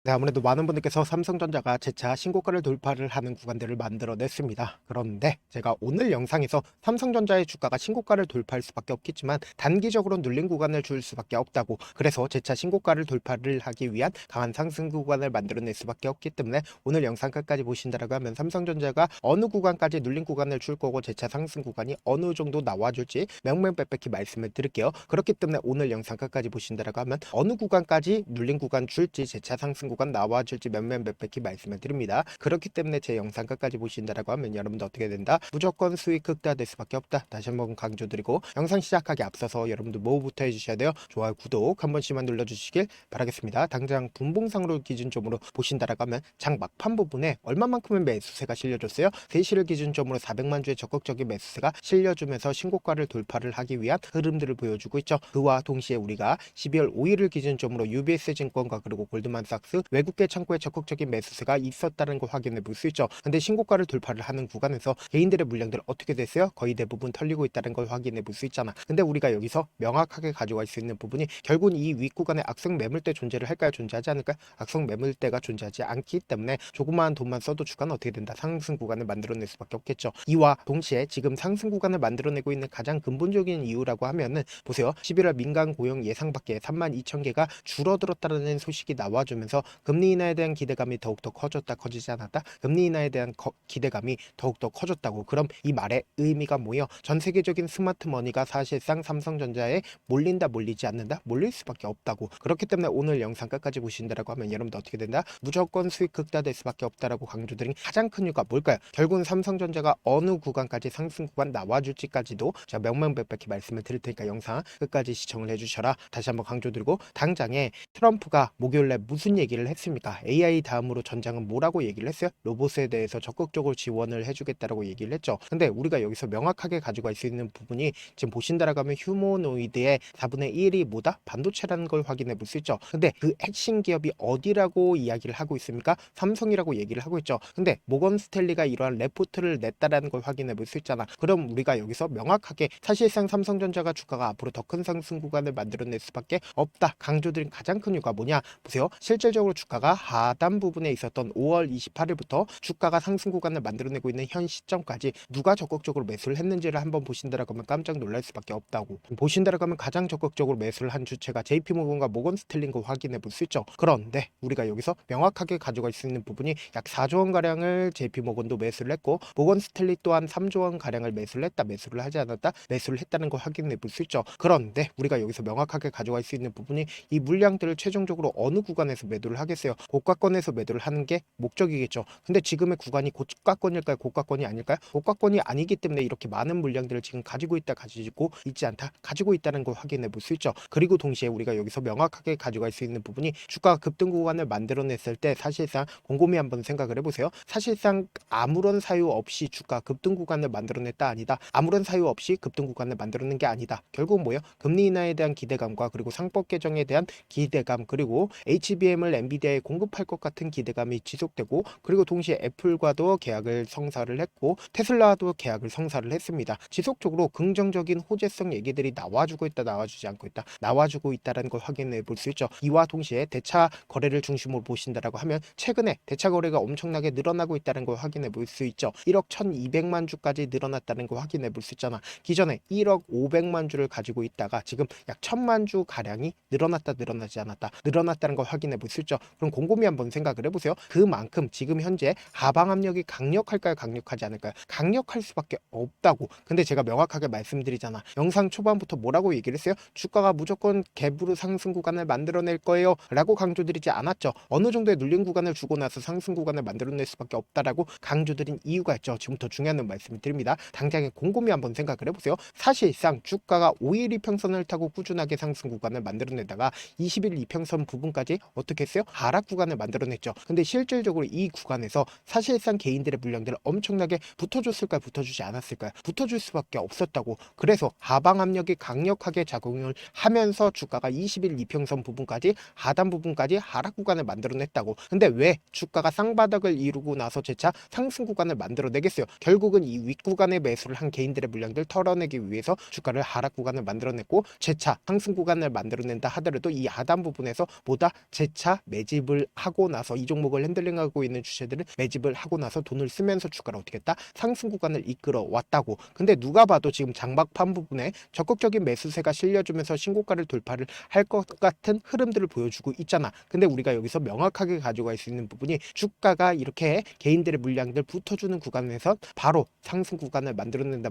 네, 아무래도 많은 분들께서 삼성전자가 재차 신고가를 돌파를 하는 구간들을 만들어냈습니다. 그런데 제가 오늘 영상에서 삼성전자의 주가가 신고가를 돌파할 수밖에 없겠지만 단기적으로 눌린 구간을 줄 수밖에 없다고, 그래서 재차 신고가를 돌파를 하기 위한 강한 상승 구간을 만들어낼 수밖에 없기 때문에 오늘 영상 끝까지 보신다라고 하면 삼성전자가 어느 구간까지 눌린 구간을 줄 거고 재차 상승 구간이 어느 정도 나와줄지 명명백백히 말씀을 드릴게요. 그렇기 때문에 오늘 영상 끝까지 보신다라고 하면 어느 구간까지 눌린 구간 줄지 재차 상승 구간 나와줄지 몇몇몇백히 말씀을 드립니다. 그렇기 때문에 제 영상 끝까지 보신다라고 하면 여러분도 어떻게 된다? 무조건 수익 극대화될 수밖에 없다. 다시 한번 강조드리고 영상 시작하기 앞서서 여러분들 뭐부터 해주셔야 돼요? 좋아요, 구독 한 번씩만 눌러주시길 바라겠습니다. 당장 분봉상으로 기준점으로 보신다라고 하면 장 막판 부분에 얼마만큼의 매수세가 실려줬어요? 세시를 기준점으로 400만 주의 적극적인 매수세가 실려주면서 신고가를 돌파를 하기 위한 흐름들을 보여주고 있죠. 그와 동시에 우리가 12월 5일을 기준점으로 UBS 증권과 그리고 골드만삭스 외국계 창구에 적극적인 매수세가 있었다는 걸 확인해 볼 수 있죠. 근데 신고가를 돌파를 하는 구간에서 개인들의 물량들 어떻게 됐어요? 거의 대부분 털리고 있다는 걸 확인해 볼 수 있잖아. 근데 우리가 여기서 명확하게 가져갈 수 있는 부분이 결국은 이 윗구간에 악성 매물대 존재를 할까요? 존재하지 않을까요? 악성 매물대가 존재하지 않기 때문에 조그마한 돈만 써도 주가는 어떻게 된다? 상승 구간을 만들어낼 수밖에 없겠죠. 이와 동시에 지금 상승 구간을 만들어내고 있는 가장 근본적인 이유라고 하면은 보세요. 11월 민간 고용 예상 밖에 32,000개가 줄어들었다는 소식이 나와주면서 금리 인하에 대한 기대감이 더욱더 커지지 않았다? 금리 인하에 대한 기대감이 더욱더 커졌다고. 그럼 이 말의 의미가 뭐예요? 전 세계적인 스마트 머니가 사실상 삼성전자에 몰린다, 몰리지 않는다? 몰릴 수밖에 없다고. 그렇기 때문에 오늘 영상 끝까지 보신다라고 하면 여러분도 어떻게 된다? 무조건 수익 극대화될 수밖에 없다라고 강조드린 가장 큰 이유가 뭘까요? 결국은 삼성전자가 어느 구간까지 상승 구간 나와줄지까지도 제가 명명백백히 말씀을 드릴 테니까 영상 끝까지 시청을 해주셔라. 다시 한번 강조드리고, 당장에 트럼프가 목요일날 무슨 얘기를 했습니까? AI 다음으로 전장은 뭐라고 얘기를 했어요? 로봇에 대해서 적극적으로 지원을 해주겠다라고 얘기를 했죠. 근데 우리가 여기서 명확하게 가지고 갈 수 있는 부분이 지금 보신다라고 하면 휴머노이드의 4분의 1이 뭐다? 반도체라는 걸 확인해 볼 수 있죠. 근데 그 핵심 기업이 어디라고 이야기를 하고 있습니까? 삼성이라고 얘기를 하고 있죠. 근데 모건 스탠리가 이러한 레포트를 냈다라는 걸 확인해 볼 수 있잖아. 그럼 우리가 여기서 명확하게 사실상 삼성전자가 주가가 앞으로 더 큰 상승 구간을 만들어낼 수밖에 없다 강조드린 가장 큰 이유가 뭐냐? 보세요. 실질적으로 주가가 하단 부분에 있었던 5월 28일부터 주가가 상승 구간을 만들어내고 있는 현 시점까지 누가 적극적으로 매수를 했는지를 한번 보신다라고 하면 깜짝 놀랄 수밖에 없다고. 보신다라고 하면 가장 적극적으로 매수를 한 주체가 JP모건과 모건 스탠리인 거 확인해 볼 수 있죠. 그런데 우리가 여기서 명확하게 가져갈 수 있는 부분이 약 4조 원 가량을 JP모건도 매수를 했고 모건 스탠리 또한 3조 원 가량을 매수를 했다, 매수를 하지 않았다, 매수를 했다는 걸 확인해 볼 수 있죠. 그런데 우리가 여기서 명확하게 가져갈 수 있는 부분이 이 물량들을 최종적으로 어느 구간에서 매도를 하겠어요? 고가권에서 매도를 하는 게 목적이겠죠. 근데 지금의 구간이 고가권일까요? 고가권이 아닐까요? 고가권이 아니기 때문에 이렇게 많은 물량들을 지금 가지고 있다, 가지고 있지 않다, 가지고 있다는 걸 확인해 볼 수 있죠. 그리고 동시에 우리가 여기서 명확하게 가져갈 수 있는 부분이 주가 급등 구간을 만들어냈을 때 사실상 곰곰이 한번 생각을 해보세요. 사실상 아무런 사유 없이 주가 급등 구간을 만들어냈다, 아니다. 아무런 사유 없이 급등 구간을 만들어낸 게 아니다. 결국 뭐예요? 금리 인하에 대한 기대감과 그리고 상법 개정에 대한 기대감, 그리고 HBM을 엔비디아에 공급할 것 같은 기대감이 지속되고, 그리고 동시에 애플과도 계약을 성사를 했고 테슬라도 계약을 성사를 했습니다. 지속적으로 긍정적인 호재성 얘기들이 나와주고 있다, 나와주지 않고 있다, 나와주고 있다는 걸 확인해 볼 수 있죠. 이와 동시에 대차 거래를 중심으로 보신다라고 하면 최근에 대차 거래가 엄청나게 늘어나고 있다는 걸 확인해 볼 수 있죠. 1억 1200만 주까지 늘어났다는 걸 확인해 볼 수 있잖아. 기존에 1억 500만 주를 가지고 있다가 지금 약 1000만 주 가량이 늘어났다, 늘어나지 않았다, 늘어났다는 걸 확인해 볼 수 있죠. 그럼 곰곰이 한번 생각을 해보세요. 그만큼 지금 현재 하방 압력이 강력할까요, 강력하지 않을까요? 강력할 수밖에 없다고. 근데 제가 명확하게 말씀드리잖아. 영상 초반부터 뭐라고 얘기를 했어요? 주가가 무조건 갭으로 상승 구간을 만들어낼 거예요 라고 강조드리지 않았죠. 어느 정도의 눌린 구간을 주고 나서 상승 구간을 만들어낼 수밖에 없다라고 강조드린 이유가 있죠. 지금부터 중요한 말씀을 드립니다. 당장에 곰곰이 한번 생각을 해보세요. 사실상 주가가 5일 이평선을 타고 꾸준하게 상승 구간을 만들어내다가 20일 이평선 부분까지 어떻게 했어요? 하락 구간을 만들어냈죠. 근데 실질적으로 이 구간에서 사실상 개인들의 물량들을 엄청나게 붙어줬을까요? 붙어주지 않았을까요? 붙어줄 수밖에 없었다고. 그래서 하방 압력이 강력하게 작용을 하면서 주가가 20일 이평선 부분까지, 하단 부분까지 하락 구간을 만들어냈다고. 근데 왜 주가가 쌍바닥을 이루고 나서 재차 상승 구간을 만들어내겠어요? 결국은 이 윗구간에 매수를 한 개인들의 물량들 털어내기 위해서 주가를 하락 구간을 만들어냈고, 재차 상승 구간을 만들어낸다 하더라도 이 하단 부분에서 보다 재차 매집을 하고 나서 이 종목을 핸들링하고 있는 주체들은 매집을 하고 나서 돈을 쓰면서 주가를 어떻게 했다? 상승 구간을 이끌어 왔다고. 근데 누가 봐도 지금 장막판 부분에 적극적인 매수세가 실려주면서 신고가를 돌파를 할 것 같은 흐름들을 보여주고 있잖아. 근데 우리가 여기서 명확하게 가져갈 수 있는 부분이 주가가 이렇게 개인들의 물량들 붙어주는 구간에서 바로 상승 구간을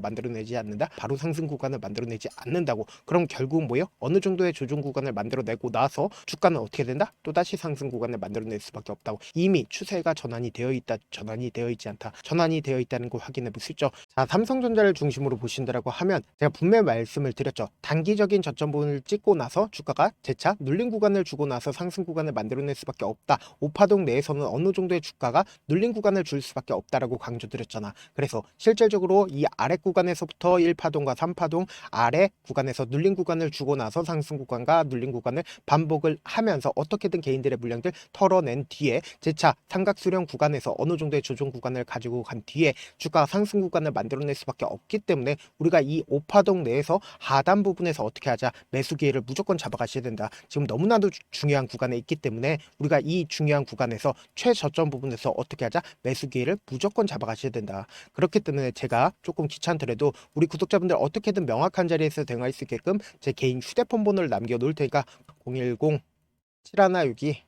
만들어내지 않는다. 바로 상승 구간을 만들어내지 않는다고. 그럼 결국 뭐예요? 어느 정도의 조정 구간을 만들어내고 나서 주가는 어떻게 된다? 또다시 상승 구간을 만들어낼 수밖에 없다고. 이미 추세가 전환이 되어 있다, 전환이 되어 있지 않다, 전환이 되어 있다는 걸 확인해 볼 수 있죠. 자, 삼성전자를 중심으로 보신다라고 하면 제가 분명히 말씀을 드렸죠. 단기적인 저점분을 찍고 나서 주가가 재차 눌린 구간을 주고 나서 상승 구간을 만들어낼 수밖에 없다. 5파동 내에서는 어느 정도의 주가가 눌린 구간을 줄 수밖에 없다라고 강조드렸잖아. 그래서 실질적으로 이 아래 구간에서부터 1파동과 3파동 아래 구간에서 눌린 구간을 주고 나서 상승 구간과 눌린 구간을 반복을 하면서 어떻게든 개인들의 물량들 털어낸 뒤에 재차 삼각수렴 구간에서 어느 정도의 조정 구간을 가지고 간 뒤에 주가 상승 구간을 만들어낼 수밖에 없기 때문에 우리가 이 5파동 내에서 하단 부분에서 어떻게 하자? 매수 기회를 무조건 잡아가셔야 된다. 지금 너무나도 중요한 구간에 있기 때문에 우리가 이 중요한 구간에서 최저점 부분에서 어떻게 하자? 매수 기회를 무조건 잡아가셔야 된다. 그렇기 때문에 제가 조금 귀찮더라도 우리 구독자분들 어떻게든 명확한 자리에서 대응할 수 있게끔 제 개인 휴대폰 번호를 남겨놓을 테니까 010 7162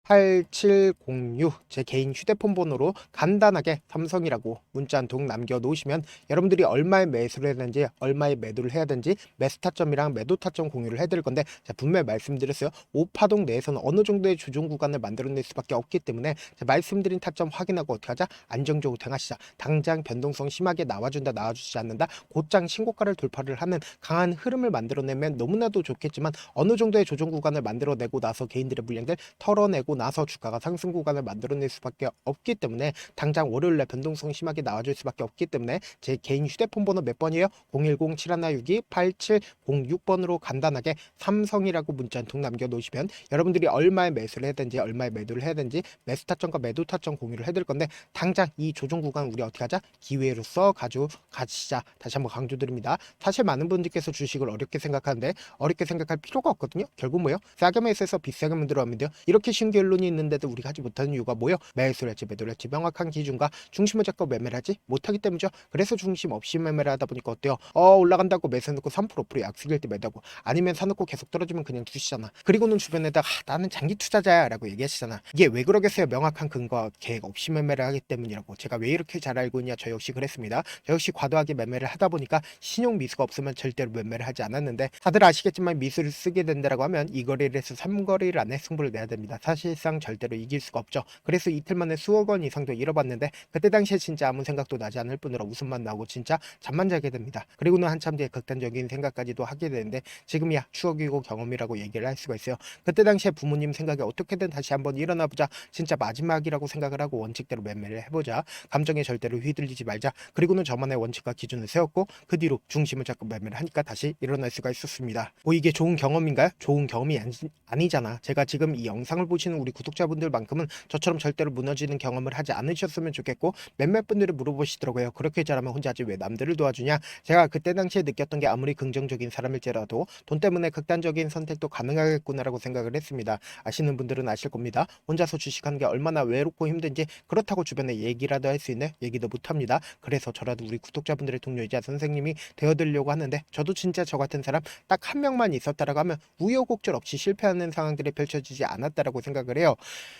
8706 제 개인 휴대폰 번호로 간단하게 삼성이라고 문자 한 통 남겨놓으시면 여러분들이 얼마에 매수를 해야 되는지 얼마에 매도를 해야 되는지 매수 타점이랑 매도 타점 공유를 해드릴 건데 제가 분명히 말씀드렸어요. 5파동 내에서는 어느 정도의 조정 구간을 만들어낼 수밖에 없기 때문에 제가 말씀드린 타점 확인하고 어떻게 하자? 안정적으로 대응하시자. 당장 변동성 심하게 나와준다 나와주지 않는다. 곧장 신고가를 돌파를 하는 강한 흐름을 만들어내면 너무나도 좋겠지만 어느 정도의 조정 구간을 만들어내고 나서 개인들의 물량들 털어내고 나서 주가가 상승 구간을 만들어낼 수밖에 없기 때문에 당장 월요일날 변동성 심하게 나와줄 수밖에 없기 때문에 제 개인 휴대폰 번호 몇 번이에요? 010-7162-8706번으로 간단하게 삼성이라고 문자 한 통 남겨놓으시면 여러분들이 얼마에 매수를 해야 되는지 얼마에 매도를 해야 되는지 매수 타점과 매도 타점 공유를 해드릴 건데 당장 이 조정 구간 우리 어떻게 하자? 기회로서 가지고 가시자. 다시 한번 강조드립니다. 사실 많은 분들께서 주식을 어렵게 생각하는데 어렵게 생각할 필요가 없거든요. 결국 뭐예요? 싸게 매수해서 비싸게 만들어가면 돼요. 이렇게 쉬운 결론이 있는데도 우리가 하지 못하는 이유가 뭐예요? 매수를 할지 매도를 할지 명확한 기준과 중심을 잡고 매매를 하지 못하기 때문이죠. 그래서 중심 없이 매매를 하다 보니까 어때요? 올라간다고 매수해놓고 3% 5% 약속일 때 매도하고 아니면 사놓고 계속 떨어지면 그냥 두시잖아. 그리고는 주변에다가 나는 장기 투자자야 라고 얘기하시잖아. 이게 왜 그러겠어요? 명확한 근거와 계획 없이 매매를 하기 때문이라고. 제가 왜 이렇게 잘 알고 있냐? 저 역시 그랬습니다. 저 역시 과도하게 매매를 하다 보니까 신용 미수가 없으면 절대로 매매를 하지 않았는데 다들 아시겠지만 미수를 쓰게 된다라고 하면 이 거래를 해서 3거래일 안에 승부를 내야 됩니다. 사실상 절대로 이길 수가 없죠. 그래서 이틀 만에 수억 원 이상도 잃어봤는데 그때 당시에 진짜 아무 생각도 나지 않을 뿐더러 웃음만 나오고 진짜 잠만 자게 됩니다. 그리고는 한참 뒤에 극단적인 생각까지도 하게 되는데 지금이야 추억이고 경험이라고 얘기를 할 수가 있어요. 그때 당시에 부모님 생각에 어떻게든 다시 한번 일어나보자. 진짜 마지막이라고 생각을 하고 원칙대로 매매를 해보자. 감정에 절대로 휘둘리지 말자. 그리고는 저만의 원칙과 기준을 세웠고 그 뒤로 중심을 잡고 매매를 하니까 다시 일어날 수가 있었습니다. 뭐 이게 좋은 경험인가요? 좋은 경험이 아니잖아. 제가 지금 이 영상을 보시는 우리 구독자분들만큼은 저처럼 절대로 무너지는 경험을 하지 않으셨으면 좋겠고 몇몇 분들이 물어보시더라고요. 그렇게 잘하면 혼자 하지 왜 남들을 도와주냐? 제가 그때 당시에 느꼈던 게 아무리 긍정적인 사람일지라도 돈 때문에 극단적인 선택도 가능하겠구나라고 생각을 했습니다. 아시는 분들은 아실 겁니다. 혼자서 주식하는 게 얼마나 외롭고 힘든지 그렇다고 주변에 얘기라도 할 수 있는 얘기도 못합니다. 그래서 저라도 우리 구독자분들의 동료이자 선생님이 되어드리려고 하는데 저도 진짜 저 같은 사람 딱 한 명만 있었다라고 하면 우여곡절 없이 실패하는 상황들이 펼쳐지지 않았다라고 생각을 해요.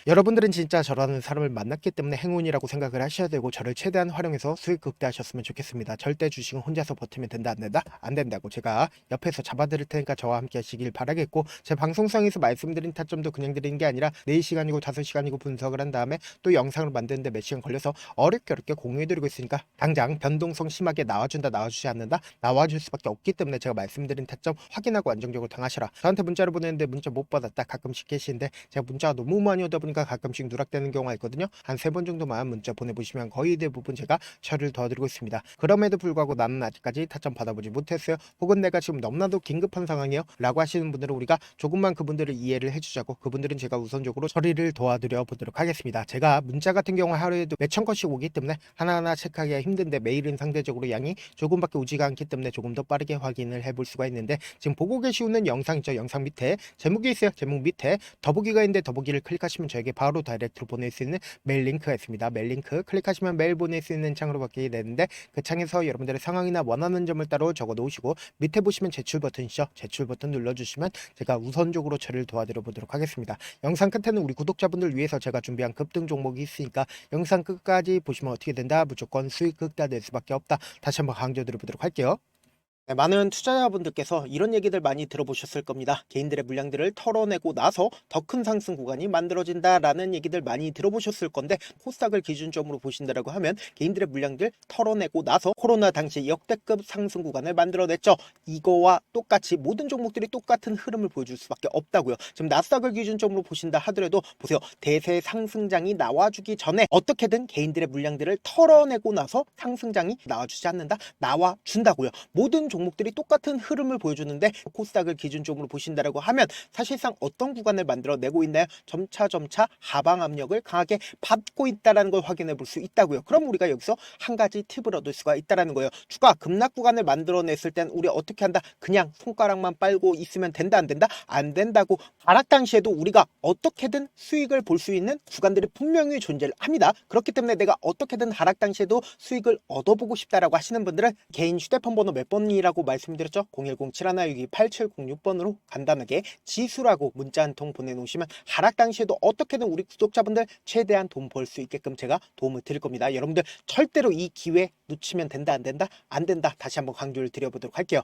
여러분들은 진짜 저라는 사람을 만났기 때문에 행운이라고 생각을 하셔야 되고 저를 최대한 활용해서 수익 극대하셨으면 좋겠습니다. 절대 주식은 혼자서 버티면 된다 안 된다? 안 된다고 제가 옆에서 잡아드릴 테니까 저와 함께 하시길 바라겠고 제 방송상에서 말씀드린 타점도 그냥 드리는 게 아니라 4시간이고 5시간이고 분석을 한 다음에 또 영상을 만드는데 몇 시간 걸려서 어렵게 공유해드리고 있으니까 당장 변동성 심하게 나와준다 나와주지 않는다 나와줄 수밖에 없기 때문에 제가 말씀드린 타점 확인하고 안정적으로 당하셔라. 저한테 문자를 보내는데 문자 못 받았다 가끔씩 계시는데 제가 문자가 너무 많이 오다 보니까 가끔씩 누락되는 경우가 있거든요. 한 3번 정도만 문자 보내보시면 거의 대부분 제가 처리를 도와드리고 있습니다. 그럼에도 불구하고 나는 아직까지 타점 받아보지 못했어요. 혹은 내가 지금 너무나도 긴급한 상황이에요 라고 하시는 분들은 우리가 조금만 그분들을 이해를 해주자고 그분들은 제가 우선적으로 처리를 도와드려 보도록 하겠습니다. 제가 문자 같은 경우 하루에도 몇천 건씩 오기 때문에 하나하나 체크하기가 힘든데 매일은 상대적으로 양이 조금밖에 오지가 않기 때문에 조금 더 빠르게 확인을 해볼 수가 있는데 지금 보고 계시는 영상 있죠. 영상 밑에 제목이 있어요. 제목 밑에 더보기가 있는데 더보기 여기를 클릭하시면 저에게 바로 다이렉트로 보낼 수 있는 메일 링크가 있습니다. 메일 링크 클릭하시면 메일 보낼 수 있는 창으로 바뀌게 되는데 그 창에서 여러분들의 상황이나 원하는 점을 따로 적어 놓으시고 밑에 보시면 제출 버튼이죠. 제출 버튼 눌러주시면 제가 우선적으로 처리를 도와드려 보도록 하겠습니다. 영상 끝에는 우리 구독자분들 위해서 제가 준비한 급등 종목이 있으니까 영상 끝까지 보시면 어떻게 된다? 무조건 수익 극대화 될 수밖에 없다. 다시 한번 강조드려 보도록 할게요. 네, 많은 투자자분들께서 이런 얘기들 많이 들어보셨을 겁니다. 개인들의 물량들을 털어내고 나서 더 큰 상승 구간이 만들어진다라는 얘기들 많이 들어보셨을 건데 코스닥을 기준점으로 보신다라고 하면 개인들의 물량들 털어내고 나서 코로나 당시 역대급 상승 구간을 만들어냈죠. 이거와 똑같이 모든 종목들이 똑같은 흐름을 보여줄 수밖에 없다고요. 지금 나스닥을 기준점으로 보신다 하더라도 보세요. 대세 상승장이 나와주기 전에 어떻게든 개인들의 물량들을 털어내고 나서 상승장이 나와주지 않는다? 나와준다고요. 모든 종목들이 똑같은 흐름을 보여주는데 코스닥을 기준점으로 보신다라고 하면 사실상 어떤 구간을 만들어내고 있나요? 점차 하방 압력을 강하게 받고 있다는 걸 확인해 볼 수 있다고요. 그럼 우리가 여기서 한 가지 팁을 얻을 수가 있다는 거예요. 주가 급락 구간을 만들어냈을 땐 우리 어떻게 한다? 그냥 손가락만 빨고 있으면 된다 안 된다? 안 된다고. 하락 당시에도 우리가 어떻게든 수익을 볼 수 있는 구간들이 분명히 존재를 합니다. 그렇기 때문에 내가 어떻게든 하락 당시에도 수익을 얻어보고 싶다라고 하시는 분들은 개인 휴대폰 번호 몇 번이 라고 말씀드렸죠. 010-7162-8706번으로 간단하게 지수라고 문자 한 통 보내놓으시면 하락 당시에도 어떻게든 우리 구독자분들 최대한 돈 벌 수 있게끔 제가 도움을 드릴 겁니다. 여러분들 절대로 이 기회 놓치면 된다 안 된다? 안 된다. 다시 한번 강조를 드려보도록 할게요.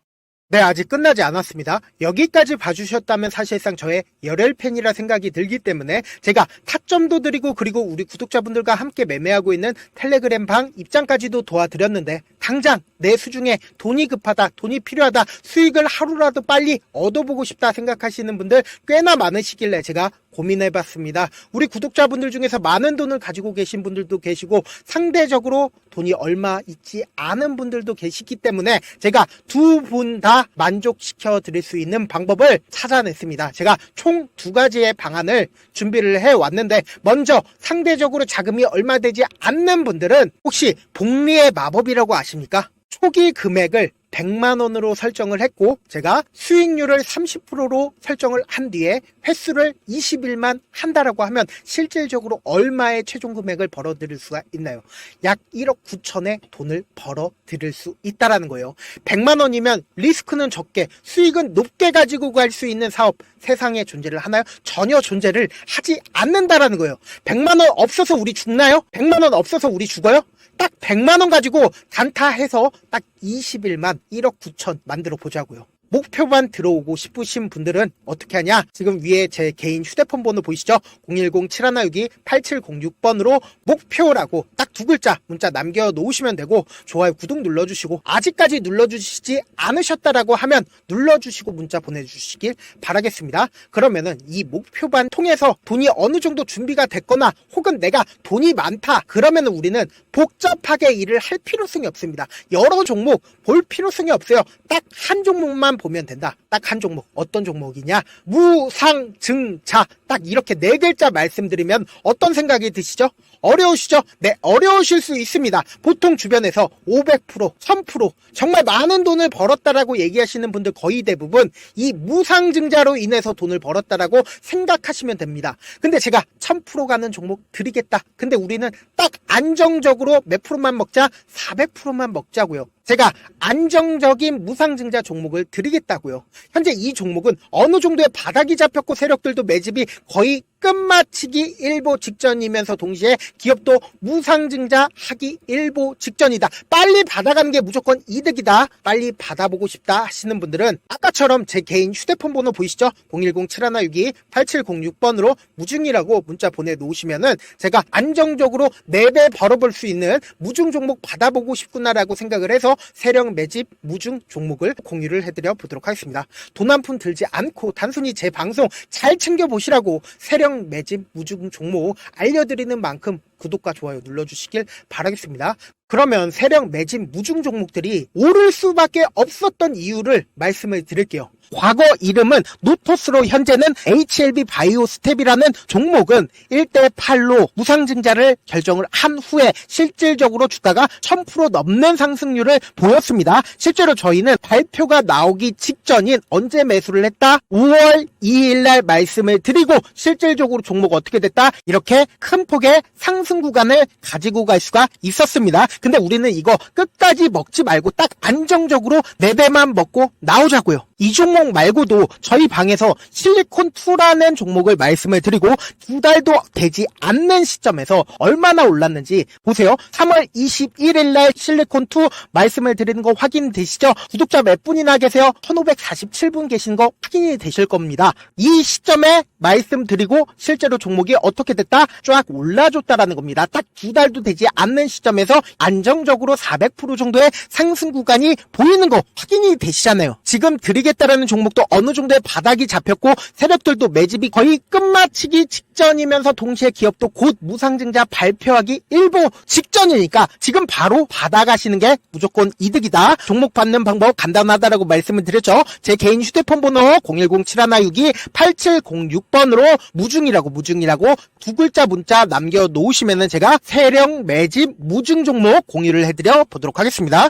네, 아직 끝나지 않았습니다. 여기까지 봐주셨다면 사실상 저의 열혈팬이라 생각이 들기 때문에 제가 타점도 드리고 그리고 우리 구독자분들과 함께 매매하고 있는 텔레그램 방 입장까지도 도와드렸는데 당장 내 수중에 돈이 급하다, 돈이 필요하다, 수익을 하루라도 빨리 얻어보고 싶다 생각하시는 분들 꽤나 많으시길래 제가 고민해봤습니다. 우리 구독자분들 중에서 많은 돈을 가지고 계신 분들도 계시고 상대적으로 돈이 얼마 있지 않은 분들도 계시기 때문에 제가 두 분 다 만족시켜 드릴 수 있는 방법을 찾아냈습니다. 제가 총 두 가지의 방안을 준비를 해왔는데 먼저 상대적으로 자금이 얼마 되지 않는 분들은 혹시 복리의 마법이라고 아십니까? 초기 금액을 100만원으로 설정을 했고 제가 수익률을 30%로 설정을 한 뒤에 횟수를 20일만 한다라고 하면 실질적으로 얼마의 최종 금액을 벌어들일 수가 있나요? 약 1억 9천의 돈을 벌어들일 수 있다라는 거예요. 100만원이면 리스크는 적게 수익은 높게 가지고 갈 수 있는 사업 세상에 존재를 하나요? 전혀 존재를 하지 않는다라는 거예요. 100만원 없어서 우리 죽나요? 100만원 없어서 우리 죽어요? 딱 100만원 가지고 단타해서 딱 20일만 1억 9천 만들어 보자고요. 목표만 들어오고 싶으신 분들은 어떻게 하냐? 지금 위에 제 개인 휴대폰 번호 보이시죠? 010-7162-8706번으로 목표라고 딱 두 글자 문자 남겨놓으시면 되고 좋아요, 구독 눌러주시고 아직까지 눌러주시지 않으셨다라고 하면 눌러주시고 문자 보내주시길 바라겠습니다. 그러면은 이 목표반 통해서 돈이 어느 정도 준비가 됐거나 혹은 내가 돈이 많다 그러면은 우리는 복잡하게 일을 할 필요성이 없습니다. 여러 종목 볼 필요성이 없어요. 딱 한 종목만 보면 된다. 딱 한 종목. 어떤 종목이냐? 무상증자. 딱 이렇게 네 글자 말씀드리면 어떤 생각이 드시죠? 어려우시죠? 네, 어려우실 수 있습니다. 보통 주변에서 500%, 1000% 정말 많은 돈을 벌었다라고 얘기하시는 분들 거의 대부분 이 무상증자로 인해서 돈을 벌었다라고 생각하시면 됩니다. 근데 제가 1000% 가는 종목 드리겠다. 근데 우리는 딱 안정적으로 몇 프로만 먹자? 400%만 먹자고요. 제가 안정적인 무상증자 종목을 드리겠다고요. 현재 이 종목은 어느 정도의 바닥이 잡혔고 세력들도 매집이 거의 끝마치기 일보 직전이면서 동시에 기업도 무상증자 하기 일보 직전이다. 빨리 받아가는 게 무조건 이득이다. 빨리 받아보고 싶다 하시는 분들은 아까처럼 제 개인 휴대폰 번호 보이시죠? 010-7162-8706번으로 무중이라고 문자 보내놓으시면은 제가 안정적으로 4배 벌어볼 수 있는 무중 종목 받아보고 싶구나라고 생각을 해서 세력 매집 무중 종목을 공유를 해드려 보도록 하겠습니다. 돈 한 푼 들지 않고 단순히 제 방송 잘 챙겨보시라고 세력 매집 무중 종목 알려드리는 만큼 구독과 좋아요 눌러주시길 바라겠습니다. 그러면 세력 매집 무중 종목들이 오를 수밖에 없었던 이유를 말씀을 드릴게요. 과거 이름은 노토스로 현재는 HLB 바이오스텝이라는 종목은 1대8로 무상증자를 결정을 한 후에 실질적으로 주가가 1000% 넘는 상승률을 보였습니다. 실제로 저희는 발표가 나오기 직전인 언제 매수를 했다? 5월 2일날 말씀을 드리고 실질적으로 종목 어떻게 됐다? 이렇게 큰 폭의 상승 구간을 가지고 갈 수가 있었습니다. 근데 우리는 이거 끝까지 먹지 말고 딱 안정적으로 4배만 먹고 나오자고요. 이 종목 말고도 저희 방에서 실리콘2라는 종목을 말씀을 드리고 2달도 되지 않는 시점에서 얼마나 올랐는지 보세요. 3월 21일 날 실리콘2 말씀을 드리는 거 확인되시죠? 구독자 몇 분이나 계세요? 1547분 계신 거 확인이 되실 겁니다. 이 시점에 말씀드리고 실제로 종목이 어떻게 됐다? 쫙 올라줬다라는 겁니다. 딱 2달도 되지 않는 시점에서 안정적으로 400% 정도의 상승 구간이 보이는 거 확인이 되시잖아요. 지금 드리겠다라는 종목도 어느 정도의 바닥이 잡혔고 세력들도 매집이 거의 끝마치기 직전이면서 동시에 기업도 곧 무상증자 발표하기 일보 직전이니까 지금 바로 받아가시는 게 무조건 이득이다. 종목 받는 방법 간단하다라고 말씀을 드렸죠. 제 개인 휴대폰 번호 010-7162-8706번으로 무중이라고 두 글자 문자 남겨놓으시면은 제가 세력 매집 무중 종목 공유를 해드려 보도록 하겠습니다.